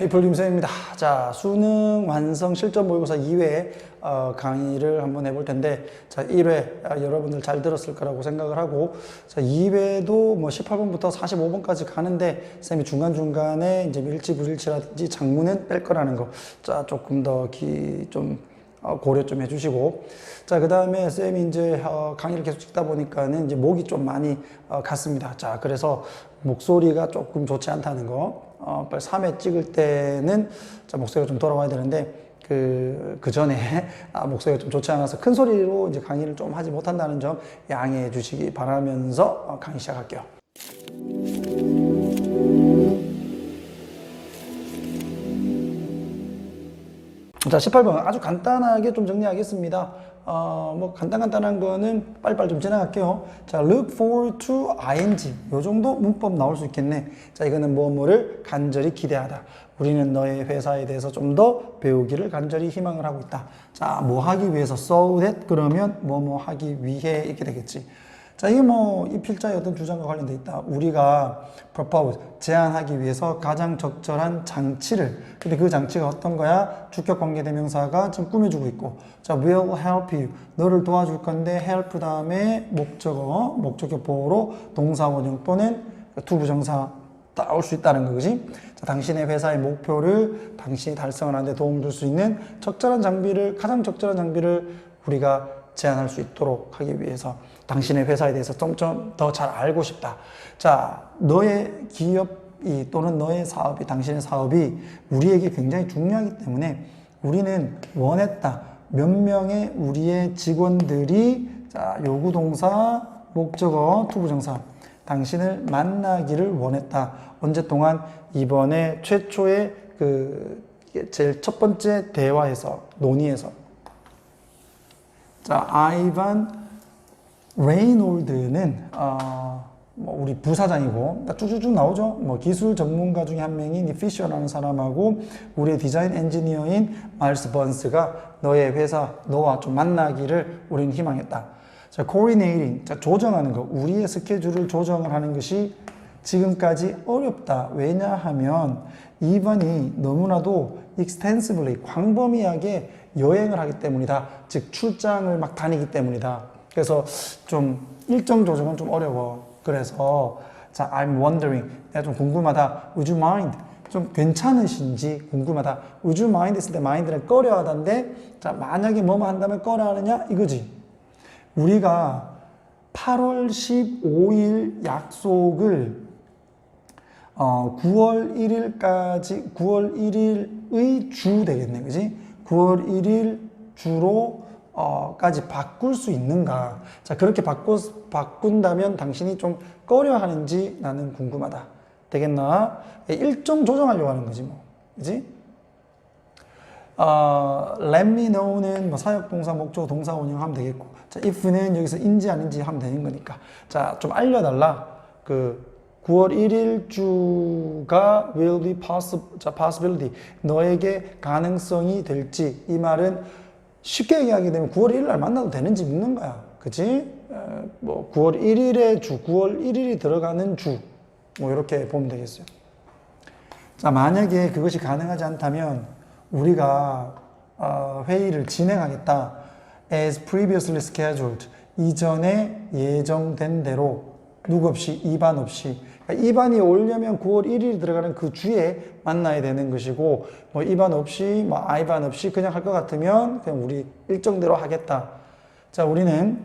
이플림쌤입니다. 자, 수능 완성 실전 모의고사 2회 강의를 한번 해볼 텐데, 자, 1회 여러분들 잘 들었을 거라고 생각을 하고, 자, 2회도 뭐 18번부터 45번까지 가는데, 쌤이 중간중간에 이제 일치불일치라든지 장문은 뺄 거라는 거, 자, 조금 더 고려 좀 해주시고, 자, 그 다음에 쌤이 이제 강의를 계속 찍다 보니까는 이제 목이 좀 많이 갔습니다. 자, 그래서 목소리가 조금 좋지 않다는 거, 빨리 3회 찍을 때는 자, 목소리가 좀 돌아와야 되는데, 그 전에 목소리가 좀 좋지 않아서 큰 소리로 이제 강의를 좀 하지 못한다는 점 양해해 주시기 바라면서 강의 시작할게요. 자, 18번 아주 간단하게 좀 정리하겠습니다. 뭐 간단한 거는 빨리빨리 좀 지나갈게요. 자, look forward to ing. 요 정도 문법 나올 수 있겠네. 자, 이거는 뭐뭐를 간절히 기대하다. 우리는 너의 회사에 대해서 좀 더 배우기를 간절히 희망을 하고 있다. 자, 뭐 하기 위해서 so that 그러면 뭐뭐 하기 위해 이렇게 되겠지. 자, 이게 뭐 이 필자의 어떤 주장과 관련돼 있다. 우리가 propose, 제안하기 위해서 가장 적절한 장치를, 근데 그 장치가 어떤 거야? 주격 관계대명사가 지금 꾸며주고 있고, 자, will help you, 너를 도와줄 건데 help 다음에 목적어 보호로 동사 원형 또는 투부정사 따올 수 있다는 거, 그지? 자, 당신의 회사의 목표를 당신이 달성을 하는 데 도움 줄 수 있는 가장 적절한 장비를 우리가 제안할 수 있도록 하기 위해서 당신의 회사에 대해서 좀 더 잘 알고 싶다. 자, 너의 기업이 또는 너의 사업이, 당신의 사업이 우리에게 굉장히 중요하기 때문에 우리는 원했다. 몇 명의 우리의 직원들이, 자, 요구동사, 목적어, 투부정사, 당신을 만나기를 원했다. 언제 동안? 이번에 최초의 제일 첫 번째 논의에서. 자, 아이반 레이놀드는 뭐 우리 부사장이고 쭉쭉쭉 나오죠. 뭐 기술 전문가 중에 한 명인 이 피셔라는 사람하고 우리의 디자인 엔지니어인 마일스 번스가 너의 회사, 너와 좀 만나기를 우리는 희망했다. 자, coordinating, 자, 조정하는 거, 우리의 스케줄을 조정을 하는 것이 지금까지 어렵다. 왜냐하면 이번이 너무나도 extensively, 광범위하게 여행을 하기 때문이다. 즉 출장을 막 다니기 때문이다. 그래서 좀 일정 조정은 좀 어려워. 그래서 자, I'm wondering, 내가 좀 궁금하다. Would you mind? 좀 괜찮으신지 궁금하다. Would you mind 했을 때 mind는 꺼려하다인데, 자, 만약에 뭐뭐 한다면 꺼려하느냐 이거지. 우리가 8월 15일 약속을 9월 1일의 주 되겠네, 그지? 9월 1일 주로 까지 바꿀 수 있는가? 자, 그렇게 바꾼다면 당신이 좀 꺼려하는지 나는 궁금하다. 되겠나? 일정 조정하려고 하는 거지 뭐, 그지? let me know는 뭐 사역동사, 목적어, 동사 원형 하면 되겠고, 자, if는 여기서 인지 아닌지 하면 되는 거니까, 자, 좀 알려달라. 9월 1일 주가 will be possibility, 너에게 가능성이 될지. 이 말은 쉽게 얘기하게 되면 9월 1일 날 만나도 되는지 묻는 거야. 그치? 뭐 9월 1일의 주, 9월 1일이 들어가는 주, 뭐 이렇게 보면 되겠어요. 자, 만약에 그것이 가능하지 않다면 우리가 회의를 진행하겠다. as previously scheduled, 이전에 예정된 대로, 누구 없이, 이반 없이. 그러니까 이반이 오려면 9월 1일이 들어가는 그 주에 만나야 되는 것이고, 뭐 이반 없이, 뭐 아이반 없이 그냥 할 것 같으면 그냥 우리 일정대로 하겠다. 자, 우리는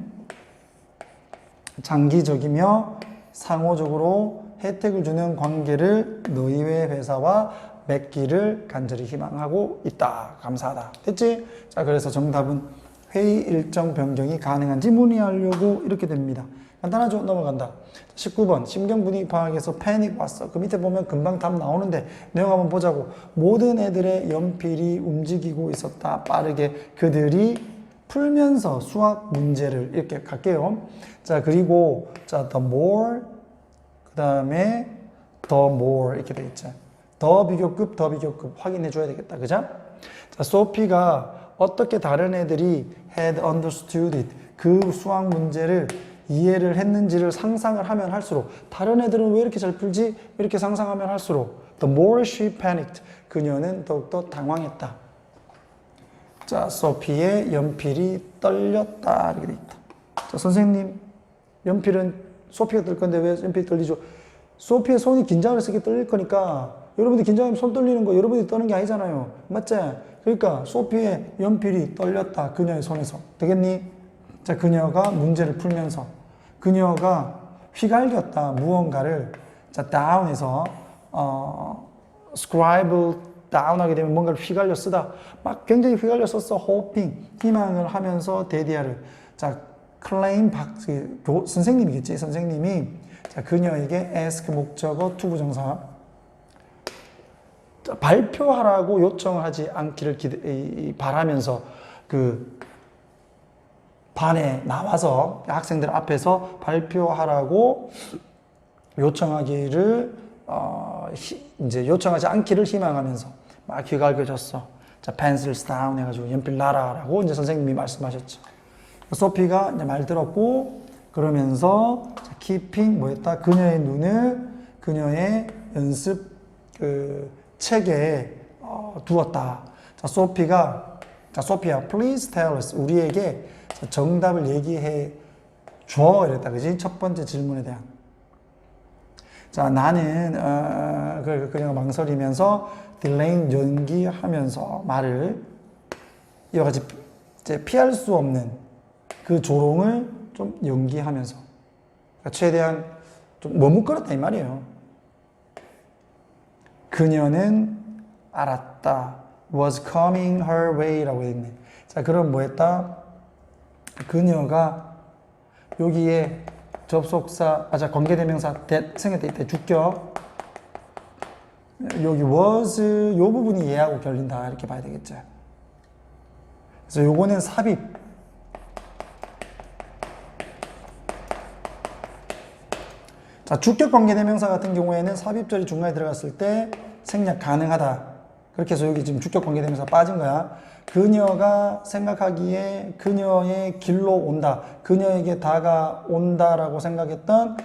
장기적이며 상호적으로 혜택을 주는 관계를 너희의 회사와 맺기를 간절히 희망하고 있다. 감사하다. 됐지? 자, 그래서 정답은 회의 일정 변경이 가능한지 문의하려고 이렇게 됩니다. 간단하죠? 넘어간다. 19번 심경 분위기 파악에서 패닉 왔어. 그 밑에 보면 금방 답 나오는데 내용 한번 보자고. 모든 애들의 연필이 움직이고 있었다. 빠르게 그들이 풀면서 수학 문제를 이렇게 갈게요. 자, 그리고 자, the more, 그 다음에 the more 이렇게 되겠죠. 더 비교급 확인해 줘야 되겠다. 그죠? 자, 소피가 어떻게 다른 애들이 had understood it, 그 수학 문제를 이해를 했는지를 상상을 하면 할수록, 다른 애들은 왜 이렇게 잘 풀지? 이렇게 상상하면 할수록 The more she panicked. 그녀는 더욱더 당황했다. 자, 소피의 연필이 떨렸다. 이렇게 돼 있다. 자, 선생님, 연필은 소피가 떨 건데 왜 연필이 떨리죠? 소피의 손이 긴장을 해서 이렇게 떨릴 거니까 여러분들이 긴장하면 손 떨리는 거 여러분들이 떠는 게 아니잖아요. 맞지? 그러니까 소피의 연필이 떨렸다. 그녀의 손에서. 되겠니? 자, 그녀가 문제를 풀면서 그녀가 휘갈겼다. 무언가를 자, down에서 scribble down 하게 되면 뭔가를 휘갈려 쓰다. 막 굉장히 휘갈려 썼어. hoping, 희망을 하면서 데디아를. 자, claim, 선생님이겠지. 선생님이 자, 그녀에게 ask 목적어 to 부정사 자, 발표하라고 요청을 하지 않기를 바라면서 그 반에 나와서 학생들 앞에서 발표하라고 요청하기를 이제 요청하지 않기를 희망하면서 막 휘갈겨졌어. 자, pencils down 해가지고 연필 놔라라고 이제 선생님이 말씀하셨죠. 소피가 이제 말 들었고 그러면서 keeping 뭐였다? 그녀의 눈을 그녀의 연습 그 책에 두었다. 자, 소피야, please tell us. 우리에게 정답을 얘기해 줘. 이랬다. 그지? 첫 번째 질문에 대한. 자, 나는, 그녀가 망설이면서 딜레인 연기하면서 말을 이와 같이 이제 피할 수 없는 그 조롱을 좀 연기하면서 그러니까 최대한 좀 머뭇거렸다 이 말이에요. 그녀는 알았다. was coming her way 라고 했네. 자, 그럼 뭐 했다? 그녀가 여기에 접속사, 관계대명사 생략돼 있대. 주격. 여기 was 요 부분이 얘하고 결린다. 이렇게 봐야 되겠죠. 그래서 요거는 삽입. 자, 주격 관계대명사 같은 경우에는 삽입절이 중간에 들어갔을 때 생략 가능하다. 그렇게 해서 여기 지금 주격 관계대명사 빠진 거야. 그녀가 생각하기에 그녀의 길로 온다. 그녀에게 다가온다라고 생각했던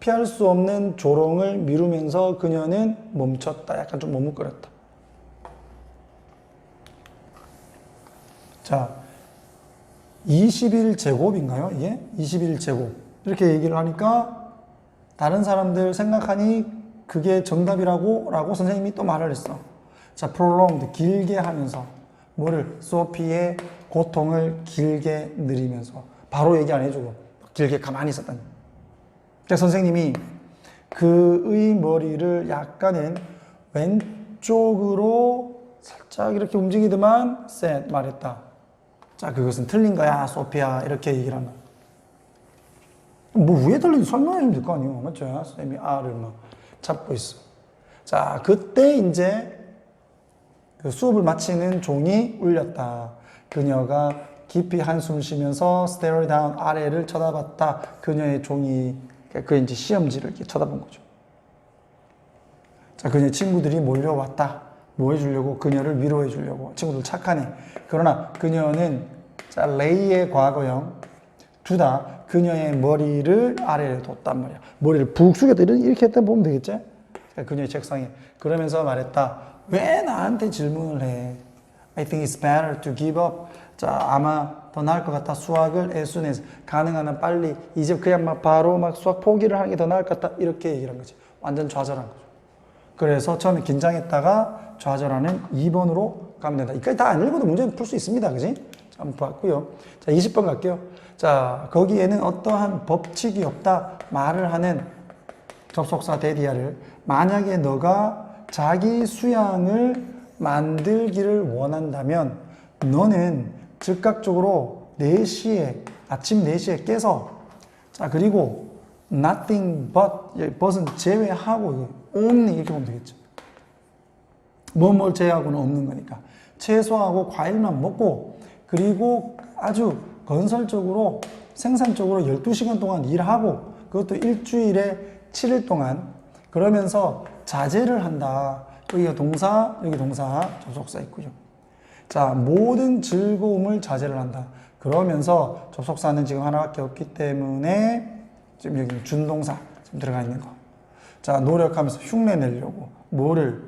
피할 수 없는 조롱을 미루면서 그녀는 멈췄다. 약간 좀 머뭇거렸다. 자, 21제곱인가요? 이게? 21제곱. 이렇게 얘기를 하니까 다른 사람들 생각하니 그게 정답이라고 선생님이 또 말을 했어. 자, prolonged, 길게 하면서 뭐를? 소피의 고통을 길게 느리면서 바로 얘기 안 해주고 길게 가만히 있었다니. 그래서 선생님이 그의 머리를 약간은 왼쪽으로 살짝 이렇게 움직이더만 said, 말했다. 자, 그것은 틀린 거야, 소피야. 이렇게 얘기를 한다. 뭐 왜 틀린지 설명해 주면 될 거 아니에요. 맞죠? 쌤이 R을 막 잡고 있어. 자, 그때 이제 그 수업을 마치는 종이 울렸다. 그녀가 깊이 한숨을 쉬면서 stare down 아래를 쳐다봤다. 그녀의 종이 그 이제 시험지를 이렇게 쳐다본 거죠. 자, 그녀의 친구들이 몰려왔다. 뭐 해주려고? 그녀를 위로해 주려고. 친구들 착하네. 그러나 그녀는 자, lay의 과거형 두다. 그녀의 머리를 아래에 뒀단 말이야. 머리를 푹 숙였다. 이렇게 했다 보면 되겠지? 그녀의 책상에. 그러면서 말했다. 왜 나한테 질문을 해? I think it's better to give up. 자, 아마 더 나을 것 같다. 수학을 as soon as. 가능한 한 빨리. 이제 그냥 막 바로 막 수학 포기를 하는 게 더 나을 것 같다. 이렇게 얘기를 한 거지. 완전 좌절한 거죠. 그래서 처음에 긴장했다가 좌절하는 2번으로 가면 된다. 이까지 다 안 읽어도 문제는 풀 수 있습니다. 그지? 자, 한번 봤고요. 자, 20번 갈게요. 자, 거기에는 어떠한 법칙이 없다. 말을 하는 접속사 데디아를 만약에 너가 자기 수양을 만들기를 원한다면 너는 즉각적으로 4시에 아침 4시에 깨서 자, 그리고 nothing but but은 제외하고 only 이렇게 보면 되겠죠. 뭘 제외하고는 없는 거니까 채소하고 과일만 먹고 그리고 아주 건설적으로 생산적으로 12시간 동안 일하고 그것도 일주일에 7일 동안 그러면서 자제를 한다. 여기가 동사, 여기 동사, 접속사 있고요. 자, 모든 즐거움을 자제를 한다. 그러면서 접속사는 지금 하나밖에 없기 때문에 지금 여기 준동사 지금 들어가 있는 거. 자, 노력하면서 흉내 내려고. 뭐를?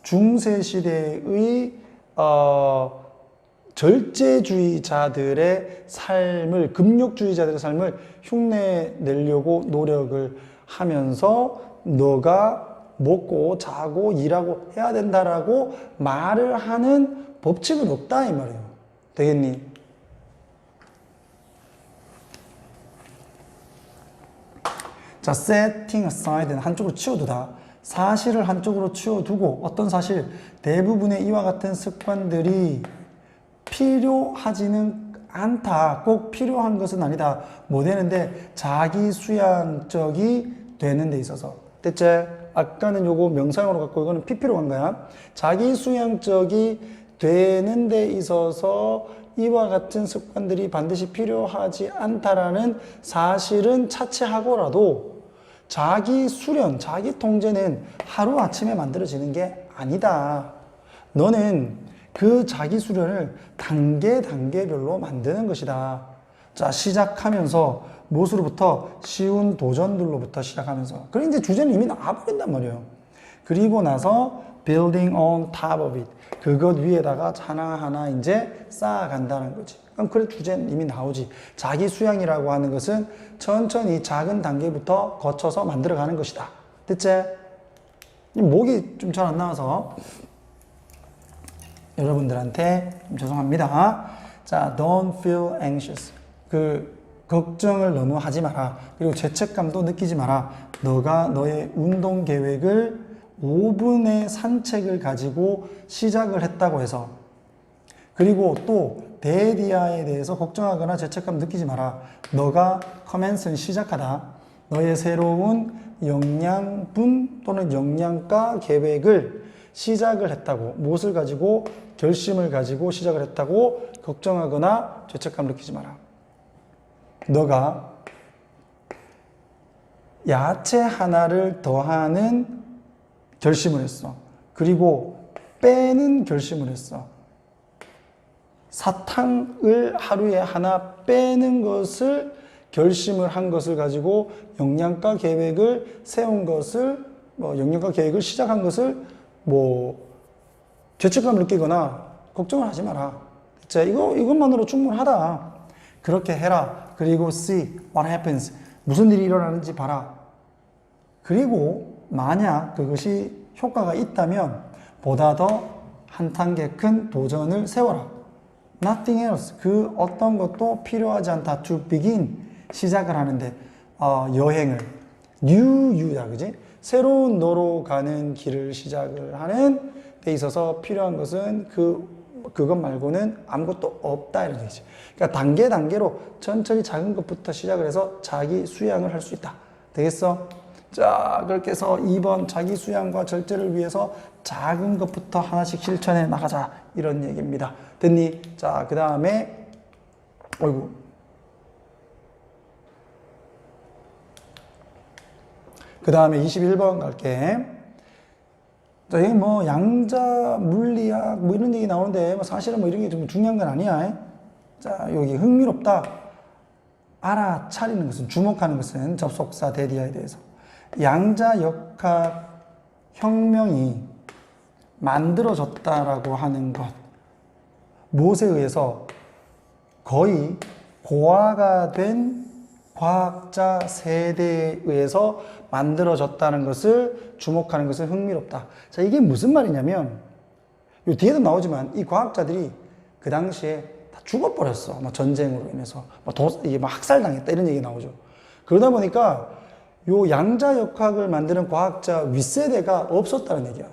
중세시대의 절제주의자들의 삶을, 금욕주의자들의 삶을 흉내 내려고 노력을 하면서 너가 먹고 자고 일하고 해야 된다라고 말을 하는 법칙은 없다 이 말이에요. 되겠니? 자, setting aside는 한쪽으로 치워두다. 사실을 한쪽으로 치워두고 어떤 사실? 대부분의 이와 같은 습관들이 필요하지는 않다. 꼭 필요한 것은 아니다. 뭐 되는데? 자기 수양적이 되는 데 있어서. 됐지? 아까는 요거 명사용으로 갖고 이거는 PP로 간 거야. 자기 수양적이 되는 데 있어서 이와 같은 습관들이 반드시 필요하지 않다라는 사실은 차치하고라도 자기 수련, 자기 통제는 하루아침에 만들어지는 게 아니다. 너는 그 자기 수련을 단계별로 만드는 것이다. 자, 시작하면서 무엇으로부터? 쉬운 도전들로부터 시작하면서. 그래, 이제 주제는 이미 나와버린단 말이에요. 그리고 나서 building on top of it. 그것 위에다가 하나하나 이제 쌓아간다는 거지. 그럼 그래, 주제는 이미 나오지. 자기 수양이라고 하는 것은 천천히 작은 단계부터 거쳐서 만들어가는 것이다. 됐지? 목이 좀 잘 안 나와서 여러분들한테 죄송합니다. 자, don't feel anxious. 걱정을 너무 하지 마라. 그리고 죄책감도 느끼지 마라. 너가 너의 운동 계획을 5분의 산책을 가지고 시작을 했다고 해서, 그리고 또 대디아에 대해서 걱정하거나 죄책감 느끼지 마라. 너가 커맨스는 시작하다. 너의 새로운 영양분 또는 영양가 계획을 시작을 했다고, 무엇을 가지고? 결심을 가지고 시작을 했다고 걱정하거나 죄책감 느끼지 마라. 너가 야채 하나를 더하는 결심을 했어. 그리고 빼는 결심을 했어. 사탕을 하루에 하나 빼는 것을 결심을 한 것을 가지고 영양가 계획을 세운 것을, 영양가 계획을 시작한 것을 죄책감을 느끼거나 걱정을 하지 마라. 자, 이것만으로 충분하다. 그렇게 해라. 그리고 see what happens. 무슨 일이 일어나는지 봐라. 그리고 만약 그것이 효과가 있다면 보다 더 한 단계 큰 도전을 세워라. Nothing else. 그 어떤 것도 필요하지 않다. To begin. 시작을 하는데, 여행을. New you다. 그지? 새로운 너로 가는 길을 시작을 하는 데 있어서 필요한 것은 그것 말고는 아무것도 없다. 이런 얘기지. 그러니까 단계로 천천히 작은 것부터 시작을 해서 자기 수양을 할 수 있다. 되겠어? 자, 그렇게 해서 2번 자기 수양과 절제를 위해서 작은 것부터 하나씩 실천해 나가자. 이런 얘기입니다. 됐니? 자, 그 다음에, 그 다음에 21번 갈게. 자, 여기 양자, 물리학, 이런 얘기 나오는데, 사실은 이런 게 좀 중요한 건 아니야. 자, 여기 흥미롭다. 알아차리는 것은, 주목하는 것은 접속사 대디아에 대해서. 양자역학 혁명이 만들어졌다라고 하는 것. 무엇에 의해서? 거의 고화가 된 과학자 세대에 의해서 만들어졌다는 것을 주목하는 것은 흥미롭다. 자, 이게 무슨 말이냐면, 요 뒤에도 나오지만 이 과학자들이 그 당시에 다 죽어버렸어. 전쟁으로 인해서. 이게 학살당했다. 이런 얘기 나오죠. 그러다 보니까 요 양자역학을 만드는 과학자 윗세대가 없었다는 얘기야.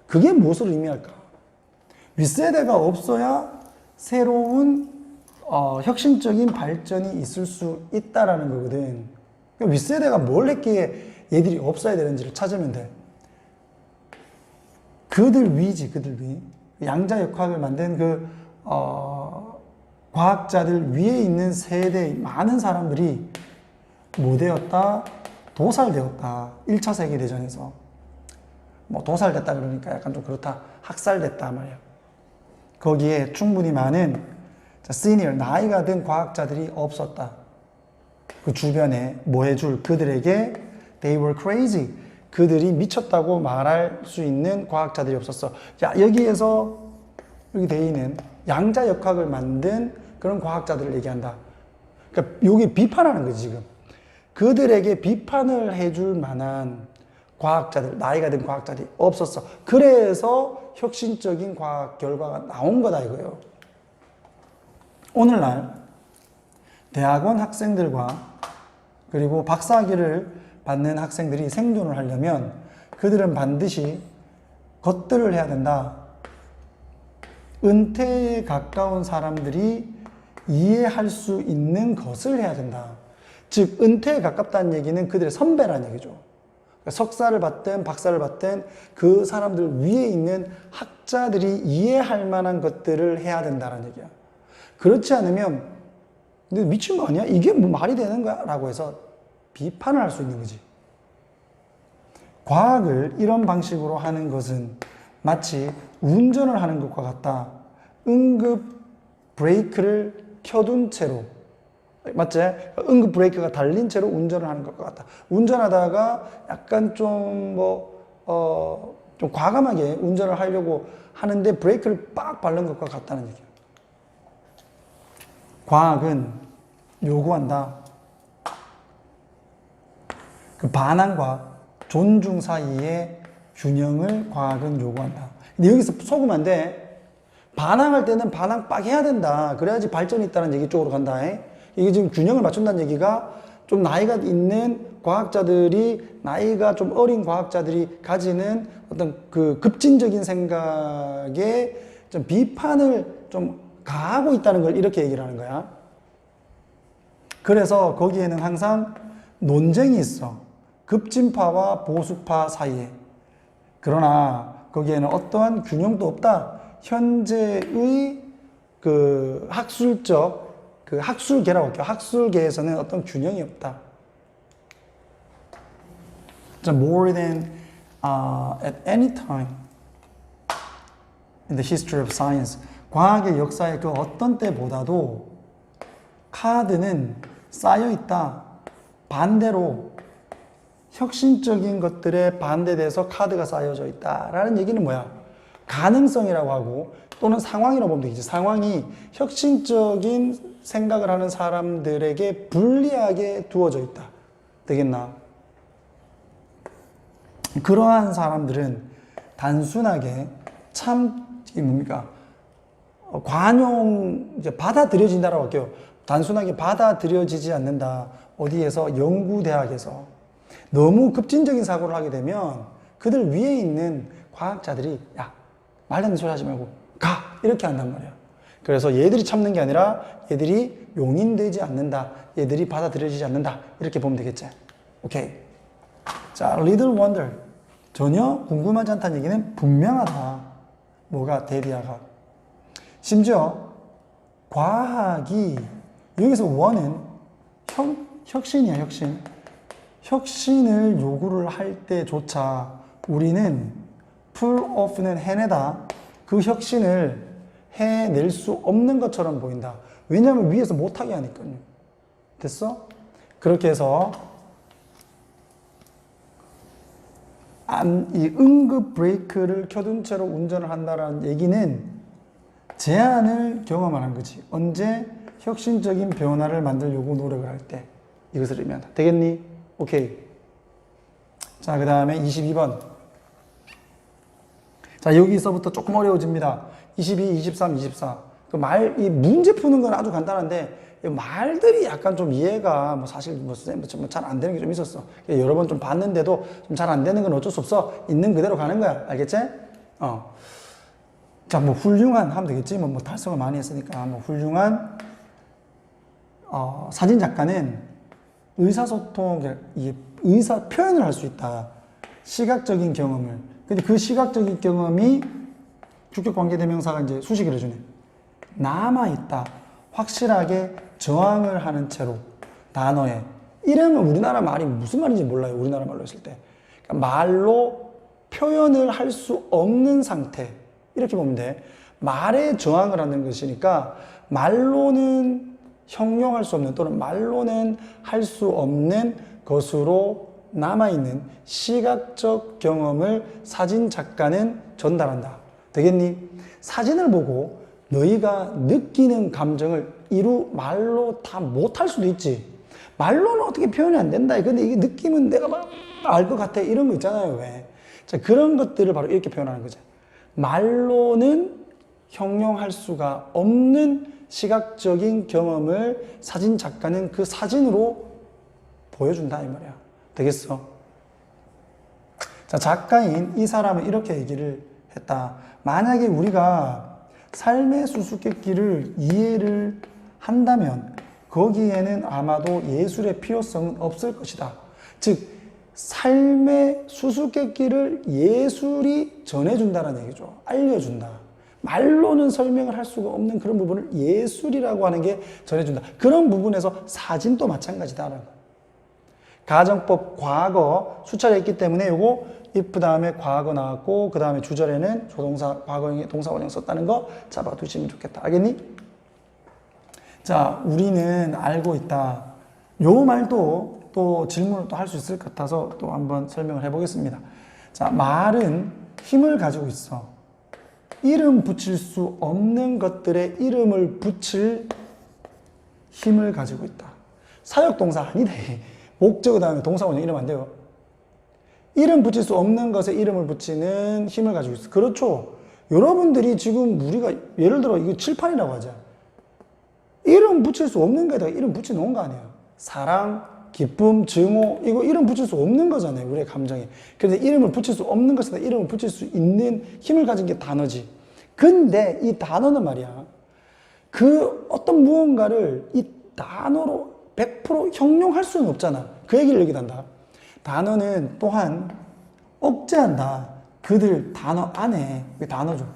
그게 무엇을 의미할까? 윗세대가 없어야 새로운 혁신적인 발전이 있을 수 있다라는 거거든. 그러니까 윗세대가 뭘 했기에 얘들이 없어야 되는지를 찾으면 돼. 그들 위지, 그들 위. 양자역학을 만든 과학자들 위에 있는 세대 많은 사람들이 뭐 되었다? 도살되었다. 1차 세계대전에서. 도살됐다 그러니까 약간 좀 그렇다. 학살됐다 말이야. 거기에 충분히 많은 시니어, 나이가 든 과학자들이 없었다. 그 주변에 뭐 해줄, 그들에게 They were crazy. 그들이 미쳤다고 말할 수 있는 과학자들이 없었어. 자, 여기에서 여기 they는 양자역학을 만든 그런 과학자들을 얘기한다. 그러니까 여기 비판하는 거지 지금. 그들에게 비판을 해줄 만한 과학자들, 나이가 든 과학자들이 없었어. 그래서 혁신적인 과학 결과가 나온 거다 이거예요. 오늘날 대학원 학생들과 그리고 박사학위를 받는 학생들이 생존을 하려면 그들은 반드시 것들을 해야 된다. 은퇴에 가까운 사람들이 이해할 수 있는 것을 해야 된다. 즉 은퇴에 가깝다는 얘기는 그들의 선배라는 얘기죠. 그러니까 석사를 받든 박사를 받든 그 사람들 위에 있는 학자들이 이해할 만한 것들을 해야 된다는 얘기야. 그렇지 않으면 근데 미친 거 아니야? 이게 뭐 말이 되는 거야? 라고 해서 비판을 할 수 있는 거지. 과학을 이런 방식으로 하는 것은 마치 운전을 하는 것과 같다. 응급 브레이크를 켜둔 채로, 맞지? 응급 브레이크가 달린 채로 운전을 하는 것과 같다. 운전하다가 약간 좀 좀 과감하게 운전을 하려고 하는데 브레이크를 빡 밟는 것과 같다는 얘기야. 과학은 요구한다. 그 반항과 존중 사이의 균형을 과학은 요구한다. 근데 여기서 속으면 안 돼. 반항할 때는 반항 빡 해야 된다. 그래야지 발전이 있다는 얘기 쪽으로 간다. 이게 지금 균형을 맞춘다는 얘기가 좀 나이가 있는 과학자들이, 나이가 좀 어린 과학자들이 가지는 어떤 그 급진적인 생각에 좀 비판을 좀 가하고 있다는 걸 이렇게 얘기를 하는 거야. 그래서 거기에는 항상 논쟁이 있어. 급진파와 보수파 사이에. 그러나 거기에는 어떠한 균형도 없다. 현재의 그 학술적, 그 학술계라고 할게요. 학술계에서는 어떤 균형이 없다. More than at any time in the history of science. 과학의 역사의 그 어떤 때보다도 카드는 쌓여 있다. 반대로 혁신적인 것들에 반대돼서 카드가 쌓여져 있다라는 얘기는 뭐야? 가능성이라고 하고 또는 상황이라고 보면 되겠지. 상황이 혁신적인 생각을 하는 사람들에게 불리하게 두어져 있다. 되겠나? 그러한 사람들은 단순하게 참 이게 뭡니까? 관용, 이제 받아들여진다라고 할게요. 단순하게 받아들여지지 않는다. 어디에서? 연구대학에서. 너무 급진적인 사고를 하게 되면 그들 위에 있는 과학자들이 야, 말도 안 되는 소리 하지 말고 가! 이렇게 한단 말이야. 그래서 얘들이 참는 게 아니라 얘들이 용인되지 않는다. 얘들이 받아들여지지 않는다. 이렇게 보면 되겠지. 오케이. 자, little wonder. 전혀 궁금하지 않다는 얘기는 분명하다. 뭐가? 대리아가. 심지어 과학이 여기서 원은 혁신이야, 혁신. 혁신을 요구를 할 때조차 우리는 pull off는 해내다. 그 혁신을 해낼 수 없는 것처럼 보인다. 왜냐하면 위에서 못하게 하니까요. 됐어? 그렇게 해서 이 응급 브레이크를 켜둔 채로 운전을 한다는 얘기는 제한을 경험하는 거지. 언제? 혁신적인 변화를 만들려고 노력을 할 때. 이것을 의미한다. 되겠니? 오케이. 자, 그 다음에 22번. 자, 여기서부터 조금 어려워집니다. 22, 23, 24. 이 문제 푸는 건 아주 간단한데, 말들이 약간 좀 이해가 사실 잘 안 되는 게 좀 있었어. 여러 번 좀 봤는데도 좀 잘 안 되는 건 어쩔 수 없어. 있는 그대로 가는 거야. 알겠지? 자, 훌륭한 하면 되겠지. 달성을 많이 했으니까. 훌륭한, 사진 작가는 의사소통, 의사 표현을 할 수 있다. 시각적인 경험을. 근데 그 시각적인 경험이 주격 관계대명사가 이제 수식을 해주네. 남아있다. 확실하게 저항을 하는 채로 단어에. 이러면 우리나라 말이 무슨 말인지 몰라요. 우리나라 말로 했을 때. 그러니까 말로 표현을 할 수 없는 상태. 이렇게 보면 돼. 말에 저항을 하는 것이니까 말로는 형용할 수 없는 또는 말로는 할 수 없는 것으로 남아있는 시각적 경험을 사진 작가는 전달한다. 되겠니? 사진을 보고 너희가 느끼는 감정을 말로 다 못할 수도 있지. 말로는 어떻게 표현이 안 된다. 근데 이게 느낌은 내가 막 알 것 같아. 이런 거 있잖아요. 왜? 자, 그런 것들을 바로 이렇게 표현하는 거죠. 말로는 형용할 수가 없는 시각적인 경험을 사진 작가는 그 사진으로 보여준다 이 말이야. 되겠어? 자, 작가인 이 사람은 이렇게 얘기를 했다. 만약에 우리가 삶의 수수께끼를 이해를 한다면 거기에는 아마도 예술의 필요성은 없을 것이다. 즉 삶의 수수께끼를 예술이 전해준다는 얘기죠. 알려준다. 말로는 설명을 할 수가 없는 그런 부분을 예술이라고 하는 게 전해준다. 그런 부분에서 사진도 마찬가지다라는 거예요. 가정법 과거 수차례 있기 때문에 요거 if 다음에 과거 나왔고 그 다음에 주절에는 조동사 과거형의 동사 원형 썼다는 거 잡아두시면 좋겠다. 알겠니? 자, 우리는 알고 있다. 요 말도 또 질문을 또 할 수 있을 것 같아서 또 한번 설명을 해보겠습니다. 자, 말은 힘을 가지고 있어. 이름 붙일 수 없는 것들에 이름을 붙일 힘을 가지고 있다. 사역동사 아니네. 목적어 다음에 동사 원형 이름 안 돼요. 이름 붙일 수 없는 것에 이름을 붙이는 힘을 가지고 있어. 그렇죠. 여러분들이 지금 우리가 예를 들어 이거 칠판이라고 하자. 이름 붙일 수 없는 거에다가 이름 붙여 놓은 거 아니에요. 사랑, 기쁨, 증오, 이거 이름 붙일 수 없는 거잖아요. 우리의 감정에. 그런데 이름을 붙일 수 없는 것에다 이름을 붙일 수 있는 힘을 가진 게 단어지. 근데 이 단어는 말이야. 그 어떤 무언가를 이 단어로 100% 형용할 수는 없잖아. 그 얘기를 여기다 한다. 단어는 또한 억제한다. 그들 단어 안에, 그 단어죠.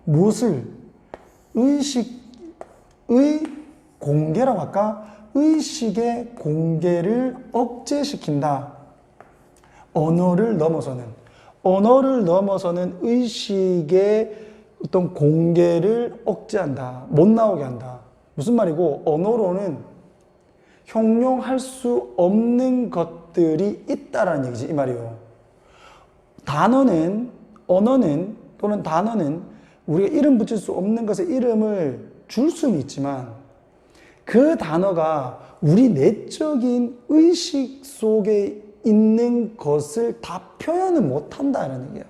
무엇을? 의식의 공개라고 할까? 의식의 공개를 억제시킨다. 언어를 넘어서는 의식의 어떤 공개를 억제한다. 못 나오게 한다. 무슨 말이고, 언어로는 형용할 수 없는 것들이 있다라는 얘기지, 이 말이요. 언어는 또는 단어는 우리가 이름 붙일 수 없는 것에 이름을 줄 수는 있지만 그 단어가 우리 내적인 의식 속에 있는 것을 다 표현을 못한다는 얘기야.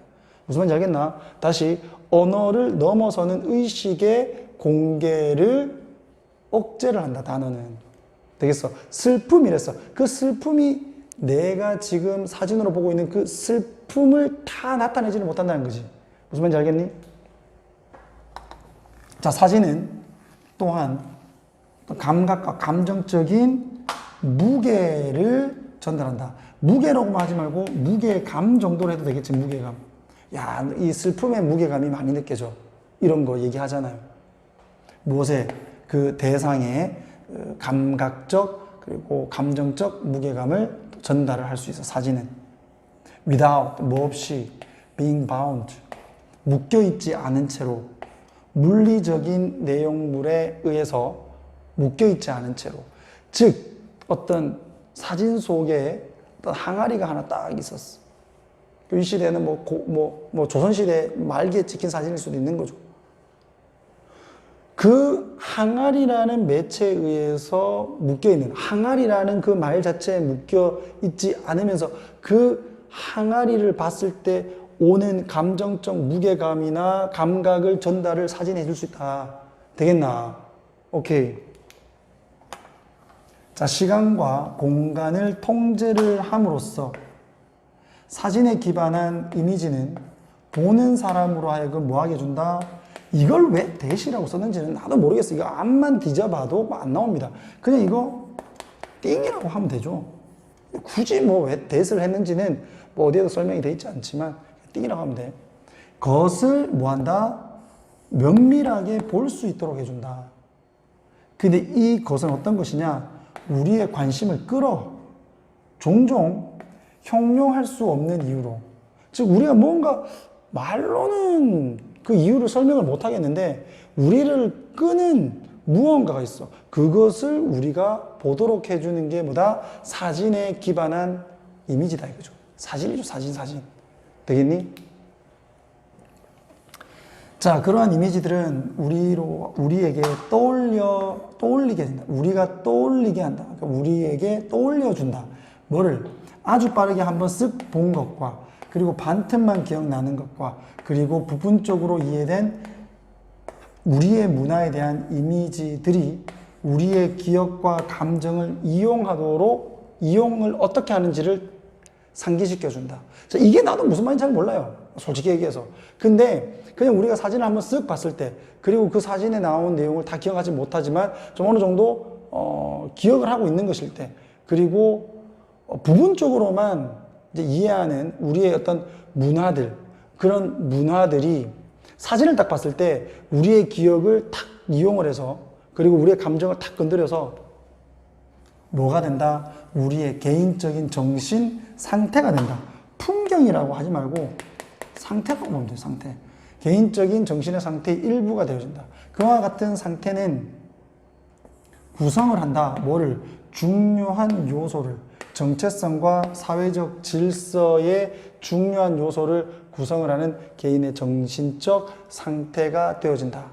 무슨 말인지 알겠나? 다시, 언어를 넘어서는 의식의 공개를 억제를 한다, 단어는. 되겠어? 슬픔이랬어. 그 슬픔이 내가 지금 사진으로 보고 있는 그 슬픔을 다 나타내지는 못한다는 거지. 무슨 말인지 알겠니? 자, 사진은 또한 감각과 감정적인 무게를 전달한다. 무게라고만 하지 말고 무게감 정도로 해도 되겠지. 무게감. 야, 이 슬픔의 무게감이 많이 느껴져. 이런 거 얘기하잖아요. 무엇에? 그 대상의 감각적 그리고 감정적 무게감을 전달을 할 수 있어. 사진은 without, 뭐 없이, being bound, 묶여있지 않은 채로, 물리적인 내용물에 의해서 묶여있지 않은 채로. 즉 어떤 사진 속에 어떤 항아리가 하나 딱 있었어. 이 시대는 조선시대 말기에 찍힌 사진일 수도 있는 거죠. 그 항아리라는 매체에 의해서 묶여있는, 항아리라는 그 말 자체에 묶여있지 않으면서 그 항아리를 봤을 때 오는 감정적 무게감이나 감각을 전달을 사진에 해줄 수 있다. 되겠나? 오케이. 자, 시간과 공간을 통제를 함으로써 사진에 기반한 이미지는 보는 사람으로 하여금 뭐하게 해준다? 이걸 왜 대시라고 썼는지는 나도 모르겠어. 이거 앞만 뒤져봐도 안 나옵니다. 그냥 이거 띵이라고 하면 되죠. 굳이 뭐 왜 대시를 했는지는 뭐 어디에도 설명이 되어 있지 않지만 띵이라고 하면 돼. 것을 뭐한다? 면밀하게 볼 수 있도록 해준다. 근데 이 것은 어떤 것이냐? 우리의 관심을 끌어. 종종 형용할 수 없는 이유로. 즉 우리가 뭔가 말로는 그 이유를 설명을 못 하겠는데 우리를 끄는 무언가가 있어. 그것을 우리가 보도록 해주는 게 뭐다? 사진에 기반한 이미지다 이거죠. 사진이죠. 사진. 되겠니? 자, 그러한 이미지들은 우리에게 떠올리게 된다. 우리가 떠올리게 한다. 그러니까 우리에게 떠올려준다. 뭐를? 아주 빠르게 한번 쓱 본 것과, 그리고 반틈만 기억나는 것과, 그리고 부분적으로 이해된 우리의 문화에 대한 이미지들이 우리의 기억과 감정을 이용을 어떻게 하는지를 상기시켜준다. 자, 이게 나도 무슨 말인지 잘 몰라요. 솔직히 얘기해서. 근데 그냥 우리가 사진을 한번 쓱 봤을 때, 그리고 그 사진에 나온 내용을 다 기억하지 못하지만 좀 어느 정도 기억을 하고 있는 것일 때, 그리고 부분적으로만 이제 이해하는 우리의 어떤 문화들, 그런 문화들이 사진을 딱 봤을 때 우리의 기억을 탁 이용을 해서, 그리고 우리의 감정을 탁 건드려서 뭐가 된다? 우리의 개인적인 정신 상태가 된다. 풍경이라고 하지 말고 상태라고 보면 돼요. 상태. 개인적인 정신의 상태의 일부가 되어진다. 그와 같은 상태는 구성을 한다. 뭐를? 중요한 요소를, 정체성과 사회적 질서의 중요한 요소를 구성을 하는 개인의 정신적 상태가 되어진다.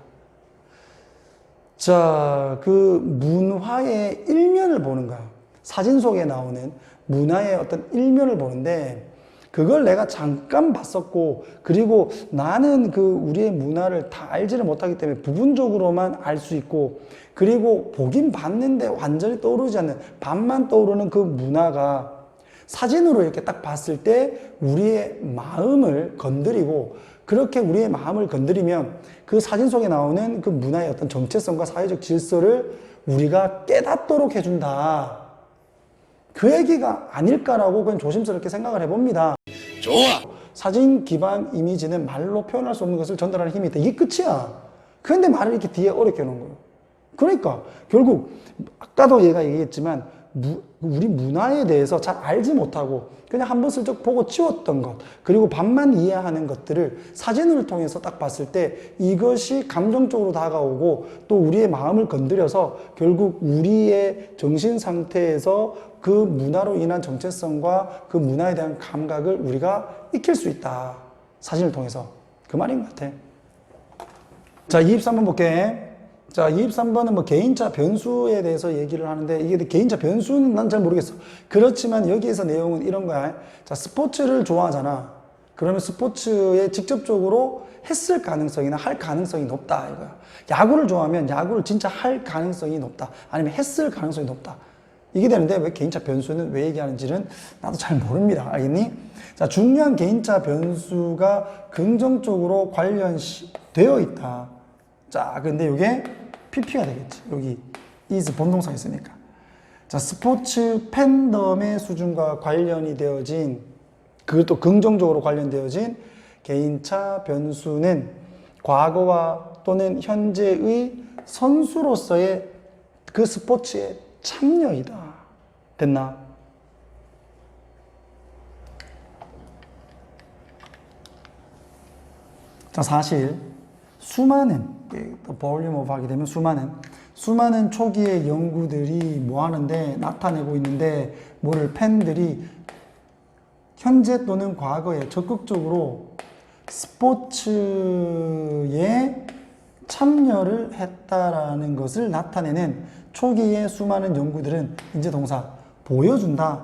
자, 그 문화의 일면을 보는 거야. 사진 속에 나오는 문화의 어떤 일면을 보는데, 그걸 내가 잠깐 봤었고, 그리고 나는 그 우리의 문화를 다 알지를 못하기 때문에 부분적으로만 알 수 있고, 그리고 보긴 봤는데 완전히 떠오르지 않는, 반만 떠오르는 그 문화가 사진으로 이렇게 딱 봤을 때 우리의 마음을 건드리고, 그렇게 우리의 마음을 건드리면 그 사진 속에 나오는 그 문화의 어떤 정체성과 사회적 질서를 우리가 깨닫도록 해준다. 그 얘기가 아닐까라고 그냥 조심스럽게 생각을 해봅니다. 좋아! 사진 기반 이미지는 말로 표현할 수 없는 것을 전달하는 힘이 있다. 이게 끝이야. 그런데 말을 이렇게 뒤에 어렵게 해놓은 거예요. 그러니까 결국 아까도 얘가 얘기했지만 우리 문화에 대해서 잘 알지 못하고 그냥 한번 슬쩍 보고 치웠던 것, 그리고 반만 이해하는 것들을 사진을 통해서 딱 봤을 때 이것이 감정적으로 다가오고 또 우리의 마음을 건드려서 결국 우리의 정신 상태에서 그 문화로 인한 정체성과 그 문화에 대한 감각을 우리가 익힐 수 있다. 사진을 통해서. 그 말인 것 같아. 자, 23번 볼게. 자, 23번은 뭐 개인차 변수에 대해서 얘기를 하는데, 이게 개인차 변수는 난 잘 모르겠어. 그렇지만 여기에서 내용은 이런 거야. 자, 스포츠를 좋아하잖아. 그러면 스포츠에 직접적으로 했을 가능성이나 할 가능성이 높다 이거야. 야구를 좋아하면 야구를 진짜 할 가능성이 높다. 아니면 했을 가능성이 높다. 이게 되는데 왜 개인차 변수는 왜 얘기하는지는 나도 잘 모릅니다. 알겠니? 자, 중요한 개인차 변수가 긍정적으로 관련되어 있다. 자, 근데 이게 PP가 되겠지. 여기 is 본동사 있으니까. 자, 스포츠 팬덤의 수준과 관련이 되어진, 그것도 긍정적으로 관련되어진 개인차 변수는 과거와 또는 현재의 선수로서의 그 스포츠에 참여이다. 됐나? 자, 사실 수많은 볼륨업 하게 되면 수많은 초기의 연구들이 뭐 하는데 나타내고 있는데, 뭐를 팬들이 현재 또는 과거에 적극적으로 스포츠에 참여를 했다라는 것을 나타내는 초기의 수많은 연구들은 이제 동사 보여준다.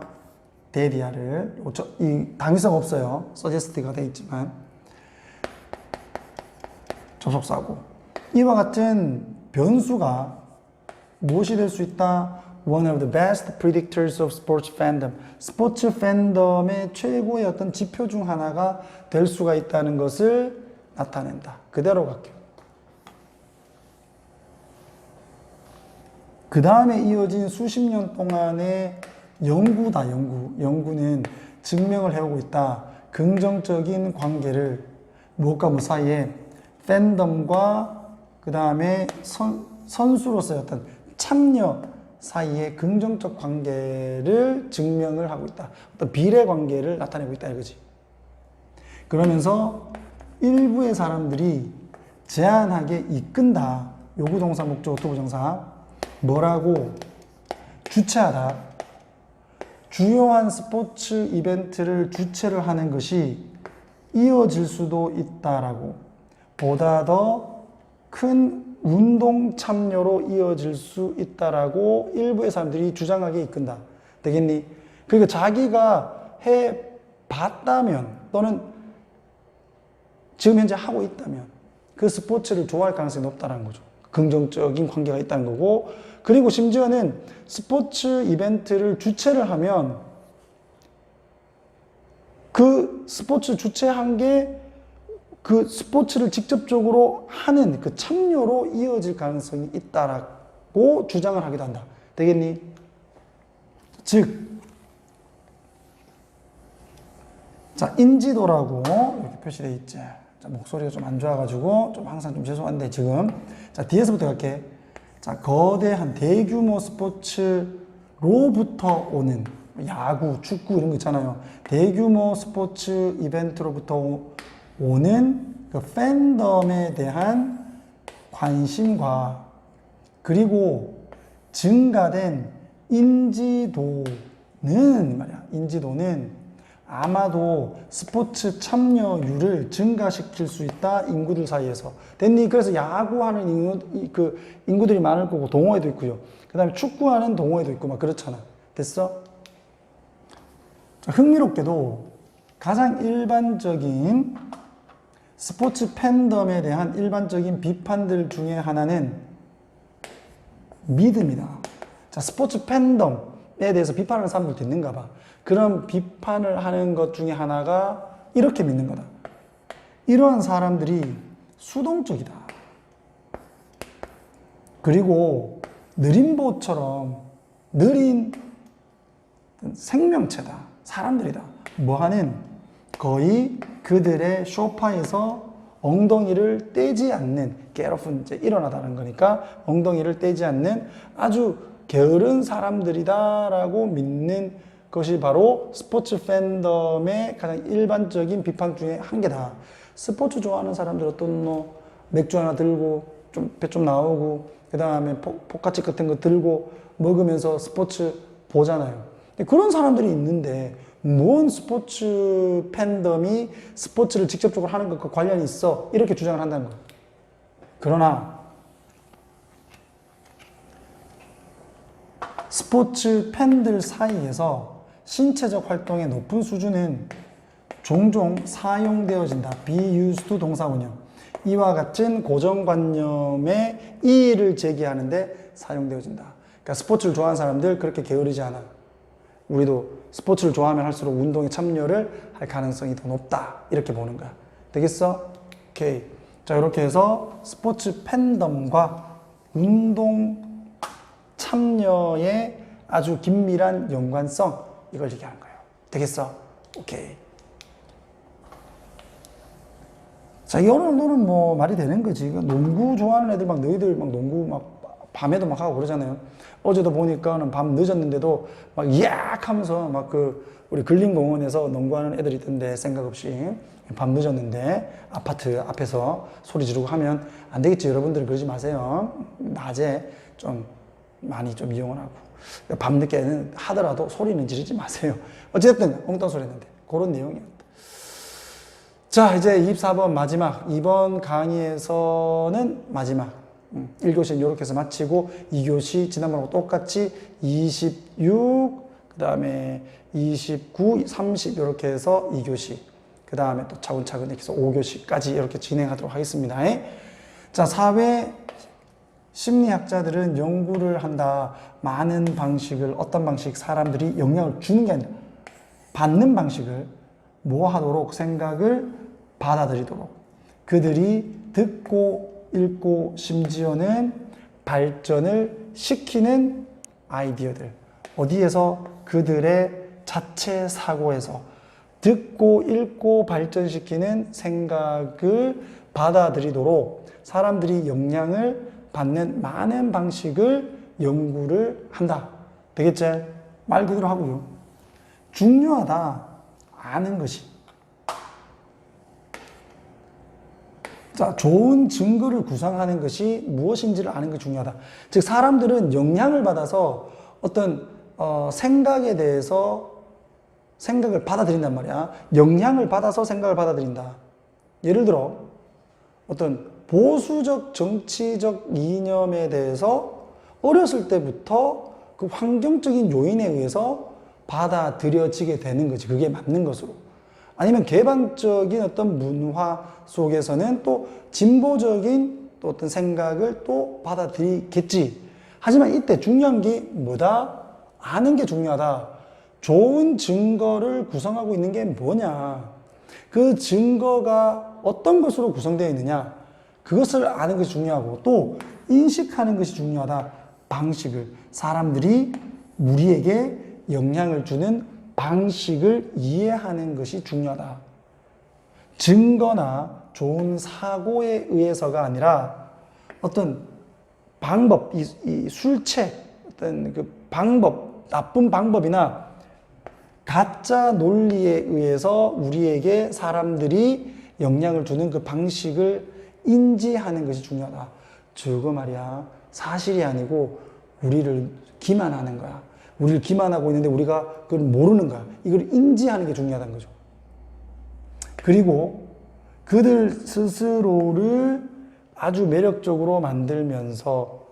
데디아를 이 당위성 없어요. 서제스트가 되어 있지만 접속사고, 이와 같은 변수가 무엇이 될 수 있다? One of the best predictors of sports fandom. 스포츠 팬덤의 최고의 어떤 지표 중 하나가 될 수가 있다는 것을 나타낸다. 그대로 갈게요. 그 다음에 이어진 수십 년 동안의 연구다. 연구는 증명을 해오고 있다. 긍정적인 관계를 무엇과 무 사이에 팬덤과 그 다음에 선수로서의 어떤 참여 사이의 긍정적 관계를 증명을 하고 있다. 어떤 비례 관계를 나타내고 있다 이거지. 그러면서 일부의 사람들이 제한하게 이끈다. 요구동사 목적 투부정사. 뭐라고? 주체하다. 주요한 스포츠 이벤트를 주최를 하는 것이 이어질 수도 있다라고, 보다 더 큰 운동 참여로 이어질 수 있다라고 일부의 사람들이 주장하게 이끈다. 되겠니? 그러니까 자기가 해 봤다면 또는 지금 현재 하고 있다면 그 스포츠를 좋아할 가능성이 높다는 거죠. 긍정적인 관계가 있다는 거고, 그리고 심지어는 스포츠 이벤트를 주최를 하면 그 스포츠 주최한 게 그 스포츠를 직접적으로 하는 그 참여로 이어질 가능성이 있다라고 주장을 하기도 한다. 되겠니? 즉, 자, 인지도라고 이렇게 표시되어 있지. 자, 목소리가 좀 안 좋아가지고 좀 항상 좀 죄송한데 지금. 자, 뒤에서부터 갈게. 자, 거대한 대규모 스포츠로부터 오는 야구, 축구 이런 거 있잖아요. 대규모 스포츠 이벤트로부터 오는 그 팬덤에 대한 관심과 그리고 증가된 인지도는 말이야. 인지도는 아마도 스포츠 참여율을 증가시킬 수 있다. 인구들 사이에서. 됐니? 그래서 야구하는 인구들이 많을 거고 동호회도 있고요. 그 다음에 축구하는 동호회도 있고 막 그렇잖아. 됐어? 자, 흥미롭게도 가장 일반적인 스포츠 팬덤에 대한 일반적인 비판들 중에 하나는 믿음이다. 자, 스포츠 팬덤에 대해서 비판하는 사람들도 있는가 봐. 그런 비판을 하는 것 중에 하나가 이렇게 믿는 거다. 이러한 사람들이 수동적이다. 그리고 느림보처럼 느린 생명체다. 사람들이다. 뭐하는 거의 그들의 소파에서 엉덩이를 떼지 않는, get off, 이제 일어나다는 거니까 엉덩이를 떼지 않는 아주 게으른 사람들이다라고 믿는 것이 바로 스포츠 팬덤의 가장 일반적인 비판 중에 한 개다. 스포츠 좋아하는 사람들 어떤 뭐 맥주 하나 들고 좀 배 좀 나오고 그 다음에 포카치 같은 거 들고 먹으면서 스포츠 보잖아요. 그런 사람들이 있는데 뭔 스포츠 팬덤이 스포츠를 직접적으로 하는 것과 관련이 있어? 이렇게 주장을 한다는 거예요. 그러나 스포츠 팬들 사이에서 신체적 활동의 높은 수준은 종종 사용되어진다. be used to 동사원형. 이와 같은 고정관념의 이의를 제기하는데 사용되어진다. 그러니까 스포츠를 좋아하는 사람들 그렇게 게으르지 않아. 우리도 스포츠를 좋아하면 할수록 운동에 참여를 할 가능성이 더 높다. 이렇게 보는 거야. 되겠어? 오케이. 자, 이렇게 해서 스포츠 팬덤과 운동 참여의 아주 긴밀한 연관성, 이걸 얘기하는 거예요. 되겠어? 오케이. 자, 너는 뭐 말이 되는 거지. 농구 좋아하는 애들 막 너희들 막 농구 막 밤에도 막 하고 그러잖아요. 어제도 보니까는 밤 늦었는데도 막 약 하면서 막 우리 근린공원에서 농구하는 애들이 있던데 생각 없이 밤 늦었는데 아파트 앞에서 소리 지르고 하면 안 되겠지. 여러분들 그러지 마세요. 낮에 좀 많이 좀 이용을 하고 밤늦게는 하더라도 소리는 지르지 마세요. 어쨌든 엉뚱한 소리 했는데 그런 내용이었다. 자, 이제 24번 마지막, 이번 강의에서는 마지막 1교시는 이렇게 해서 마치고 2교시 지난번하고 똑같이 26, 그 다음에 29, 30 이렇게 해서 2교시, 그 다음에 또 차근차근 이렇게 해서 5교시까지 이렇게 진행하도록 하겠습니다. 자, 사회 심리학자들은 연구를 한다. 많은 방식을, 어떤 방식, 사람들이 영향을 주는 게 아니라 받는 방식을 뭐 하도록, 생각을 받아들이도록, 그들이 듣고 읽고 심지어는 발전을 시키는 아이디어들, 어디에서? 그들의 자체 사고에서 듣고 읽고 발전시키는 생각을 받아들이도록 사람들이 영향을 받는 많은 방식을 연구를 한다. 되겠지? 말 그대로 하고요. 중요하다. 아는 것이. 자, 좋은 증거를 구상하는 것이 무엇인지를 아는 것이 중요하다. 즉, 사람들은 영향을 받아서 어떤 생각에 대해서 생각을 받아들인단 말이야. 영향을 받아서 생각을 받아들인다. 예를 들어 어떤 보수적 정치적 이념에 대해서 어렸을 때부터 그 환경적인 요인에 의해서 받아들여지게 되는 거지. 그게 맞는 것으로. 아니면 개방적인 어떤 문화 속에서는 또 진보적인 또 어떤 생각을 또 받아들이겠지. 하지만 이때 중요한 게 뭐다? 아는 게 중요하다. 좋은 증거를 구성하고 있는 게 뭐냐? 그 증거가 어떤 것으로 구성되어 있느냐? 그것을 아는 것이 중요하고 또 인식하는 것이 중요하다. 방식을. 사람들이 우리에게 영향을 주는 방식을 이해하는 것이 중요하다. 증거나 좋은 사고에 의해서가 아니라 어떤 방법, 이 술책, 어떤 그 방법, 나쁜 방법이나 가짜 논리에 의해서 우리에게 사람들이 영향을 주는 그 방식을 인지하는 것이 중요하다. 저거 말이야, 사실이 아니고 우리를 기만하는 거야. 우리를 기만하고 있는데 우리가 그걸 모르는 거야. 이걸 인지하는 게 중요하다는 거죠. 그리고 그들 스스로를 아주 매력적으로 만들면서,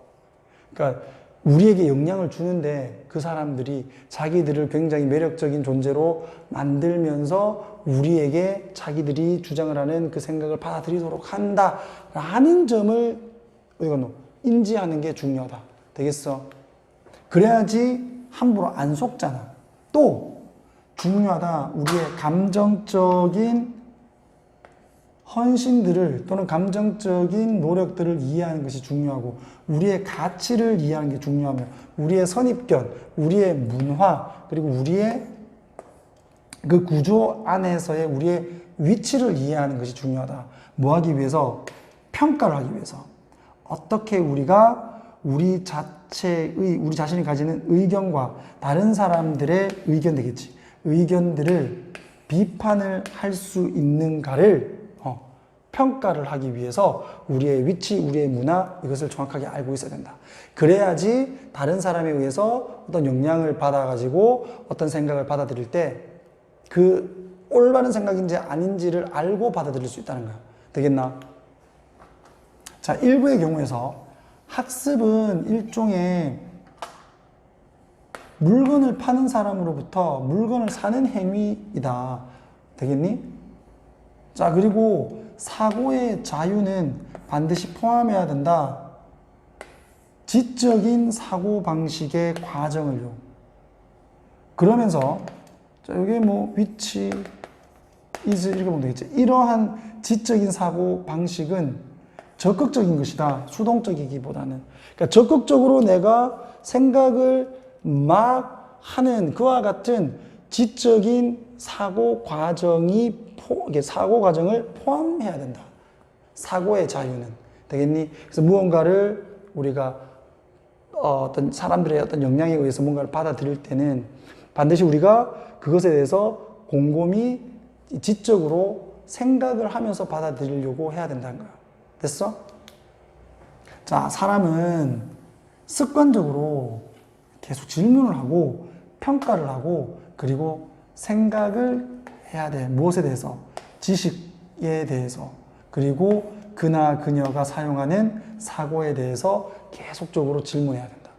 그러니까 우리에게 영향을 주는데 그 사람들이 자기들을 굉장히 매력적인 존재로 만들면서 우리에게 자기들이 주장을 하는 그 생각을 받아들이도록 한다라는 점을 인지하는 게 중요하다. 되겠어? 그래야지 함부로 안 속잖아. 또 중요하다. 우리의 감정적인 헌신들을 또는 감정적인 노력들을 이해하는 것이 중요하고 우리의 가치를 이해하는 게 중요하며 우리의 선입견, 우리의 문화 그리고 우리의 그 구조 안에서의 우리의 위치를 이해하는 것이 중요하다. 뭐 하기 위해서? 평가를 하기 위해서. 어떻게 우리가 우리 자신이 가지는 의견과 다른 사람들의 의견 되겠지. 의견들을 비판을 할 수 있는가를 평가를 하기 위해서 우리의 위치, 우리의 문화 이것을 정확하게 알고 있어야 된다. 그래야지 다른 사람에 의해서 어떤 영향을 받아가지고 어떤 생각을 받아들일 때 그 올바른 생각인지 아닌지를 알고 받아들일 수 있다는 거야. 되겠나? 자, 일부의 경우에서 학습은 일종의 물건을 파는 사람으로부터 물건을 사는 행위이다. 되겠니? 자, 그리고 사고의 자유는 반드시 포함해야 된다. 지적인 사고방식의 과정을요. 그러면서 자, 여기 뭐 위치, is 이렇게 보면 되겠지. 이러한 지적인 사고방식은 적극적인 것이다. 수동적이기보다는. 그러니까 적극적으로 내가 생각을 막 하는 그와 같은 지적인 사고 과정을 포함해야 된다. 사고의 자유는. 되겠니? 그래서 무언가를 우리가 어떤 사람들의 어떤 영향에 의해서 뭔가를 받아들일 때는 반드시 우리가 그것에 대해서 곰곰이 지적으로 생각을 하면서 받아들이려고 해야 된다는 거야. 됐어? 자, 사람은 습관적으로 계속 질문을 하고 평가를 하고 그리고 생각을 해야 돼. 무엇에 대해서? 지식에 대해서. 그리고 그나 그녀가 사용하는 사고에 대해서 계속적으로 질문해야 된다.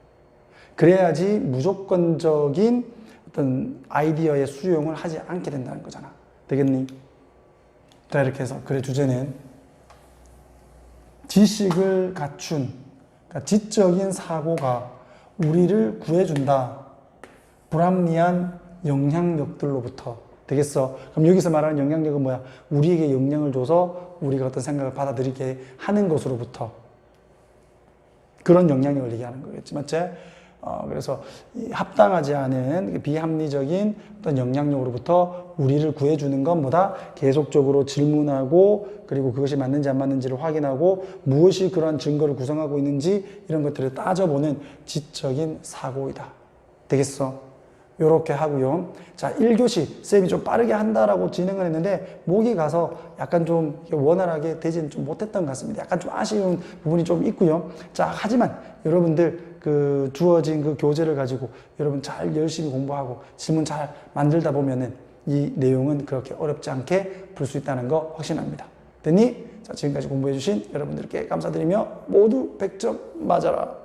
그래야지 무조건적인 어떤 아이디어의 수용을 하지 않게 된다는 거잖아. 되겠니? 자, 이렇게 해서 글의 주제는 지식을 갖춘, 그러니까 지적인 사고가 우리를 구해준다. 불합리한 영향력들로부터. 되겠어? 그럼 여기서 말하는 영향력은 뭐야? 우리에게 영향을 줘서 우리가 어떤 생각을 받아들이게 하는 것으로부터. 그런 영향력을 얘기하는 거겠지. 맞지? 그래서 합당하지 않은 비합리적인 어떤 영향력으로부터 우리를 구해주는 건 뭐다? 계속적으로 질문하고 그리고 그것이 맞는지 안 맞는지를 확인하고 무엇이 그러한 증거를 구성하고 있는지 이런 것들을 따져보는 지적인 사고이다. 되겠어? 요렇게 하고요. 자, 1교시 쌤이 좀 빠르게 한다라고 진행을 했는데 목이 가서 약간 좀 원활하게 되지는 좀 못했던 것 같습니다. 약간 좀 아쉬운 부분이 좀 있고요. 자, 하지만 여러분들 그 주어진 그 교재를 가지고 여러분 잘 열심히 공부하고 질문 잘 만들다 보면은 이 내용은 그렇게 어렵지 않게 풀 수 있다는 거 확신합니다. 됐니? 자, 지금까지 공부해주신 여러분들께 감사드리며 모두 100점 맞아라.